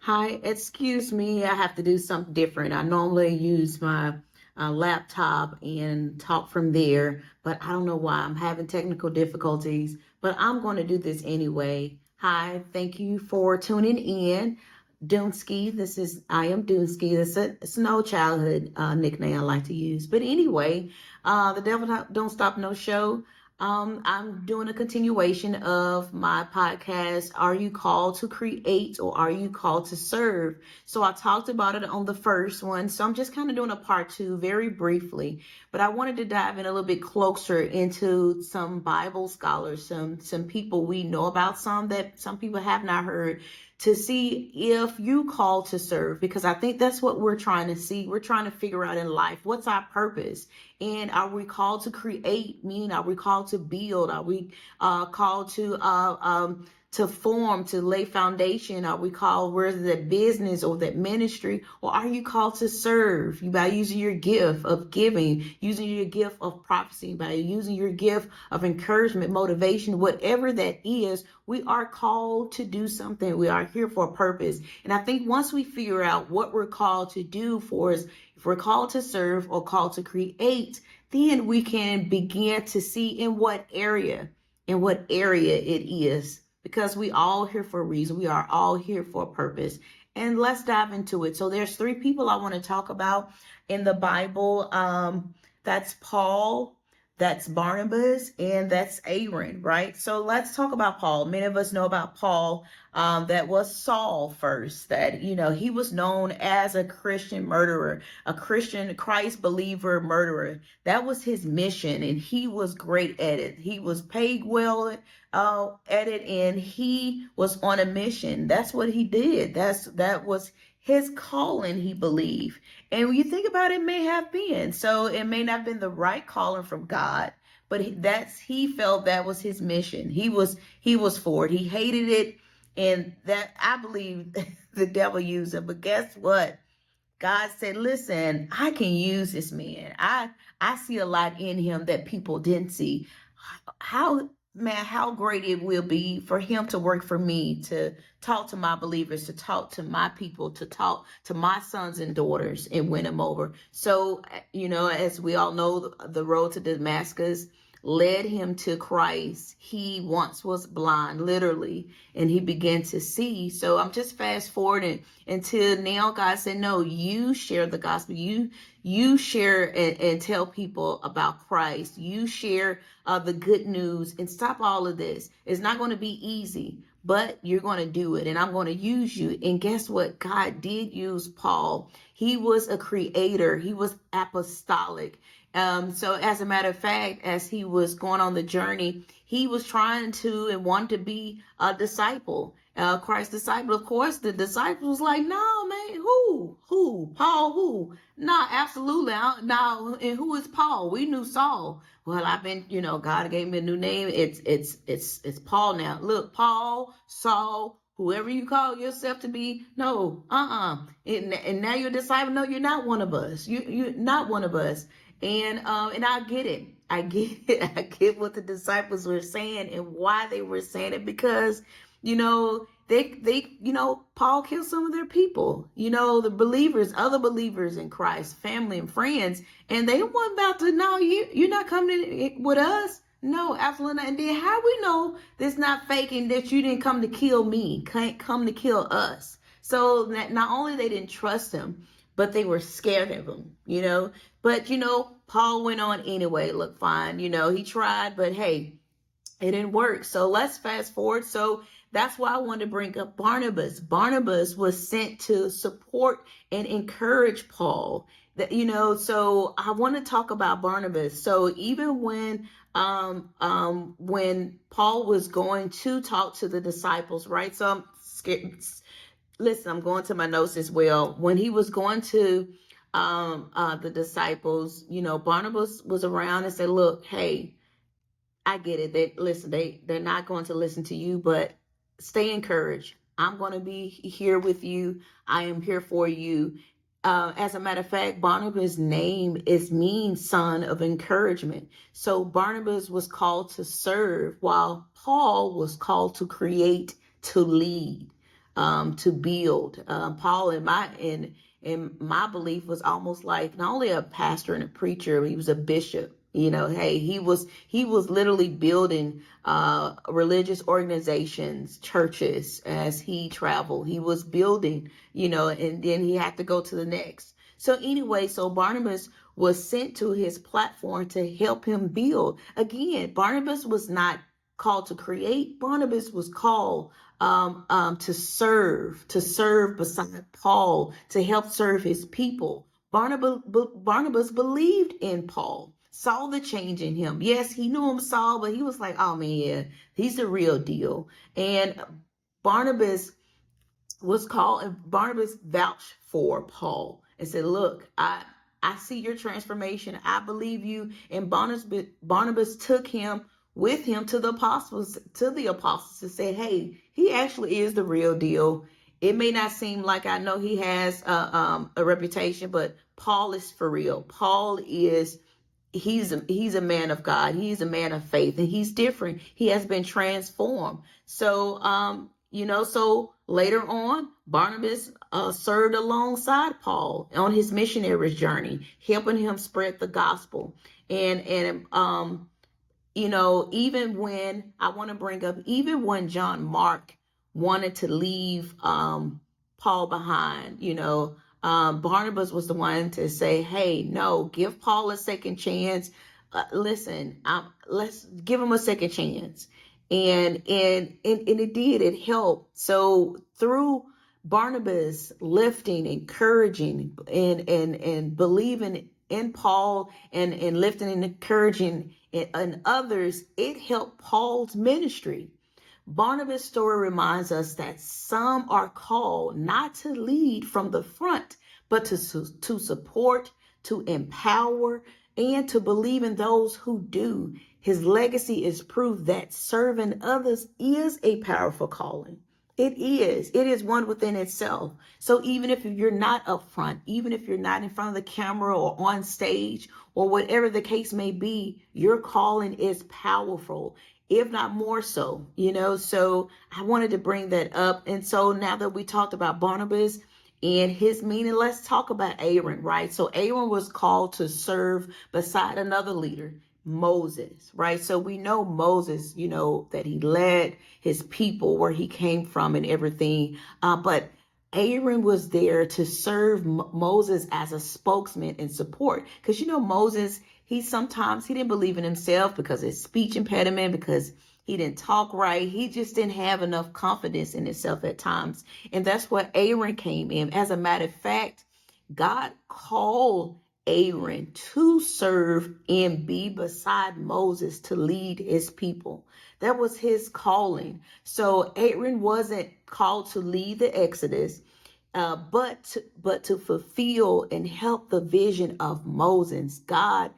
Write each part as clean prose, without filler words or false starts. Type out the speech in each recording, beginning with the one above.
Hi, excuse me. I have to do something different. I normally use my laptop and talk from there, but I don't know why I'm having technical difficulties. But I'm going to do this anyway. Hi, thank you for tuning in. Doonsky, I am Doonsky. It's an old childhood nickname I like to use. But anyway, the Devil Don't Stop No Show. I'm doing a continuation of my podcast. Are you called to create or are you called to serve? So I talked about it on the first one. So I'm just kind of doing a part two very briefly, but I wanted to dive in a little bit closer into some Bible scholars, some people we know about, some that some people have not heard, to see if you call to serve, because I think that's what we're trying to see. We're trying to figure out in life, what's our purpose? And are we called to create? Meaning, are we called to build? Are we called to form, to lay foundation? Are we called, whether that business or that ministry? Or are you called to serve by using your gift of giving, using your gift of prophecy, by using your gift of encouragement, motivation, whatever that is? We are called to do something. We are here for a purpose. And I think once we figure out what we're called to do for us, if we're called to serve or called to create, then we can begin to see in what area it is, because we all here for a reason. We are all here for a purpose. And let's dive into it. So there's three people I want to talk about in the Bible. That's Paul, that's Barnabas, and that's Aaron, right? So let's talk about Paul. Many of us know about Paul. That was Saul first, that, he was known as a Christian murderer, a Christian Christ believer murderer. That was his mission, and he was great at it. He was paid well at it, and he was on a mission. That's what he did. That was his calling, he believed. And when you think about it, may have been. So it may not have been the right calling from God, but he felt that was his mission. He was for it. He hated it. And that, I believe, the devil used him. But guess what? God said, listen, I can use this man. I see a lot in him that people didn't see. How, man, how great it will be for him to work for me, to talk to my believers, to talk to my people, to talk to my sons and daughters and win them over. So, as we all know, the road to Damascus led him to Christ. He once was blind, literally, and he began to see. So I'm just fast forwarding until now. God said, no, you share the gospel. You share and tell people about Christ. You share the good news and stop all of this. It's not going to be easy, but you're going to do it, and I'm going to use you. And guess what? God did use Paul. He was a creator. He was apostolic. So as a matter of fact, as he was going on the journey, he was trying to and wanted to be a disciple, Christ's disciple. Of course, the disciples was like, no, man, who, Paul, who? No, absolutely. No, and who is Paul? We knew Saul. Well, I've been, God gave me a new name. It's Paul now. Look, Paul, Saul, whoever you call yourself to be. No, and now you're a disciple. No, you're not one of us. You're not one of us. And I get it. I get it. I get what the disciples were saying and why they were saying it, because, Paul killed some of their people, the believers, other believers in Christ, family and friends, and they weren't about to, no, you're not coming with us. No, absolutely not. And then how we know this not faking, that you didn't come to kill me, can't come to kill us. So not only they didn't trust him, but they were scared of him, But, Paul went on anyway. Look, fine. He tried, but hey, it didn't work. So let's fast forward. So that's why I wanted to bring up Barnabas. Barnabas was sent to support and encourage Paul. So I want to talk about Barnabas. So even when Paul was going to talk to the disciples, right? So I'm scared. Listen, I'm going to my notes as well. When he was going to the disciples, Barnabas was around and said, look, hey, I get it. They're not going to listen to you, but stay encouraged. I'm going to be here with you. I am here for you. As a matter of fact, Barnabas' name means son of encouragement. So Barnabas was called to serve, while Paul was called to create, to lead. to build. Paul, in my belief, was almost like not only a pastor and a preacher, he was a bishop. Hey, he was literally building religious organizations, churches as he traveled. He was building, and then he had to go to the next. So anyway, so Barnabas was sent to his platform to help him build. Again, Barnabas was not called to create. Barnabas was called to serve beside Paul, to help serve his people. Barnabas believed in Paul, saw the change in him. Yes, he knew him, Saul, but he was like, oh man, yeah, he's the real deal. And Barnabas was called, and Barnabas vouched for Paul and said, look, I see your transformation. I believe you. And Barnabas took him with him to the apostles, to say, hey, he actually is the real deal. It may not seem like, I know he has a reputation, but Paul is for real. Paul is, he's a man of God. He's a man of faith, and he's different. He has been transformed. So, so later on, Barnabas served alongside Paul on his missionary journey, helping him spread the gospel. And even when I want to bring up, even when John Mark wanted to leave Paul behind, Barnabas was the one to say, hey, no, give Paul a second chance. Listen, let's give him a second chance. And it did, it helped. So through Barnabas lifting, encouraging, and believing in Paul, and lifting and encouraging in others, it helped Paul's ministry. Barnabas' story reminds us that some are called not to lead from the front, but to support, to empower, and to believe in those who do. His legacy is proof that serving others is a powerful calling. It is. It is one within itself. So even if you're not up front, even if you're not in front of the camera or on stage or whatever the case may be, your calling is powerful, if not more so, So I wanted to bring that up. And so now that we talked about Barnabas and his meaning, let's talk about Aaron, right? So Aaron was called to serve beside another leader, Moses, right? So we know Moses, that he led his people where he came from and everything. But Aaron was there to serve Moses as a spokesman and support. Because, Moses, he didn't believe in himself because of his speech impediment, because he didn't talk right. He just didn't have enough confidence in himself at times. And that's where Aaron came in. As a matter of fact, God called Aaron to serve and be beside Moses to lead his people. That was his calling. So Aaron wasn't called to lead the Exodus, but to fulfill and help the vision of Moses. God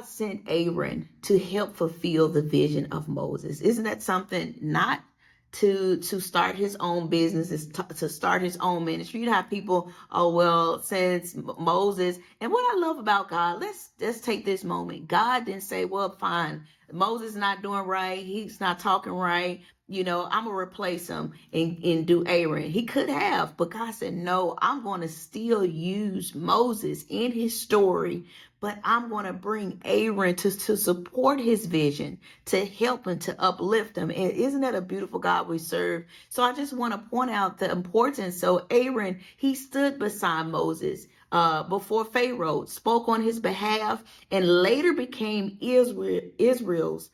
sent Aaron to help fulfill the vision of Moses. Isn't that something? Not to start his own business, to start his own ministry. You have people, oh, well, since Moses. And what I love about God, let's take this moment. God didn't say, well, fine, Moses not doing right, he's not talking right, I'm gonna replace him and do Aaron. He could have, but God said, no, I'm going to still use Moses in his story, but I'm going to bring Aaron to support his vision, to help him, to uplift him. And isn't that a beautiful God we serve? So I just want to point out the importance. So Aaron, he stood beside Moses before Pharaoh, spoke on his behalf, and later became Israel's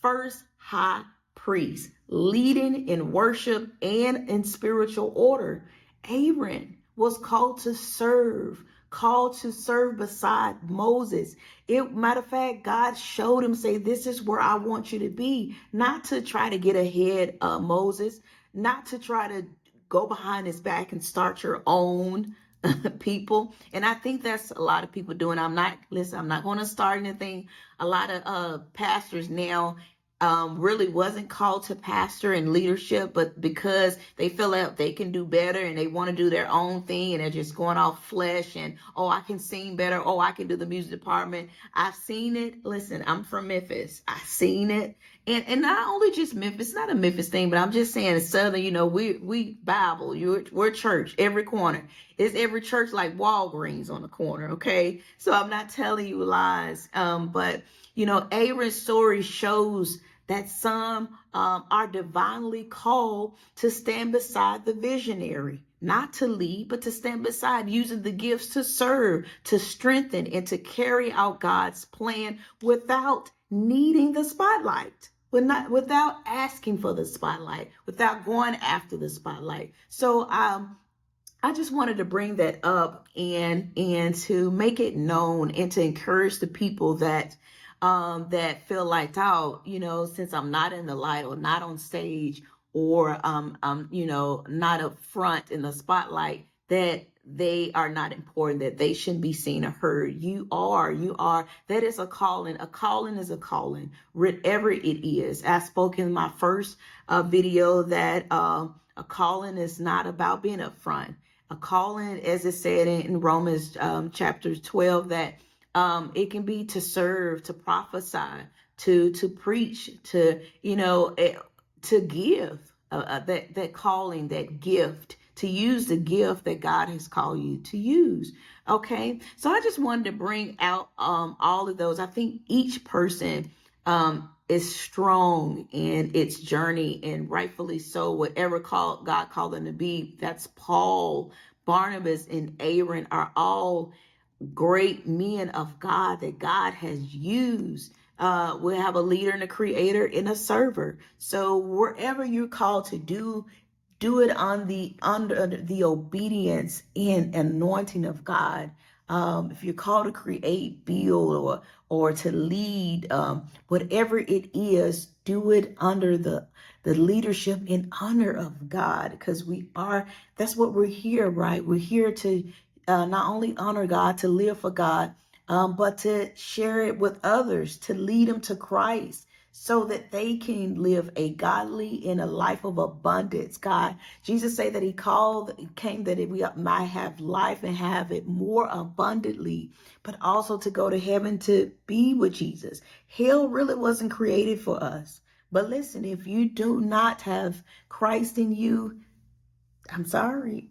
first high priest, leading in worship and in spiritual order. Aaron was called to serve beside Moses. Matter of fact, God showed him, say, this is where I want you to be, not to try to get ahead of Moses, not to try to go behind his back and start your own people. And I think that's a lot of people doing. I'm not going to start anything. A lot of pastors now really wasn't called to pastor and leadership, but because they feel like they can do better and they want to do their own thing, and they're just going off flesh and, oh, I can sing better. Oh, I can do the music department. I've seen it. Listen, I'm from Memphis. I've seen it. And not only just Memphis, not a Memphis thing, but I'm just saying Southern, we Bible, we're church, every corner. It's every church like Walgreens on the corner, okay? So I'm not telling you lies. But Aaron's story shows that some are divinely called to stand beside the visionary, not to lead, but to stand beside, using the gifts to serve, to strengthen, and to carry out God's plan without needing the spotlight, without asking for the spotlight, without going after the spotlight. So I just wanted to bring that up and to make it known and to encourage the people that feel like, oh, since I'm not in the light or not on stage or not up front in the spotlight, that they are not important, that they shouldn't be seen or heard. You are. That is a calling. A calling is a calling, whatever it is. I spoke in my first video that a calling is not about being up front. A calling, as it said in Romans chapter 12, that it can be to serve, to prophesy, to preach, to to give that calling, that gift, to use the gift that God has called you to use. Okay, so I just wanted to bring out all of those. I think each person is strong in its journey, and rightfully so. Whatever God called them to be, that's Paul, Barnabas, and Aaron are all great men of God that God has used. We have a leader and a creator and a server. So wherever you're called to do it under the obedience and anointing of God. If you're called to create, build, or to lead, whatever it is, do it under the leadership and honor of God, because that's what we're here, right? We're here to not only honor God, to live for God, but to share it with others, to lead them to Christ, so that they can live a godly and a life of abundance. Jesus said that he came that we might have life and have it more abundantly, but also to go to heaven to be with Jesus. Hell really wasn't created for us. But listen, if you do not have Christ in you, I'm sorry.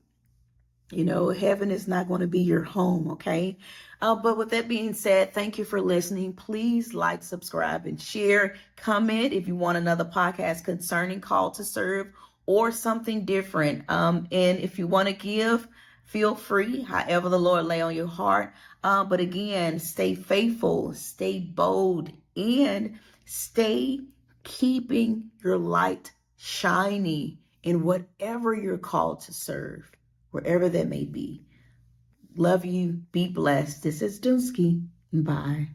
Heaven is not going to be your home, okay? But with that being said, thank you for listening. Please like, subscribe, and share. Comment if you want another podcast concerning Call to Serve or something different. And if you want to give, feel free, however the Lord lay on your heart. But again, stay faithful, stay bold, and stay keeping your light shiny in whatever you're called to serve, wherever that may be. Love you. Be blessed. This is Dunsky. Bye.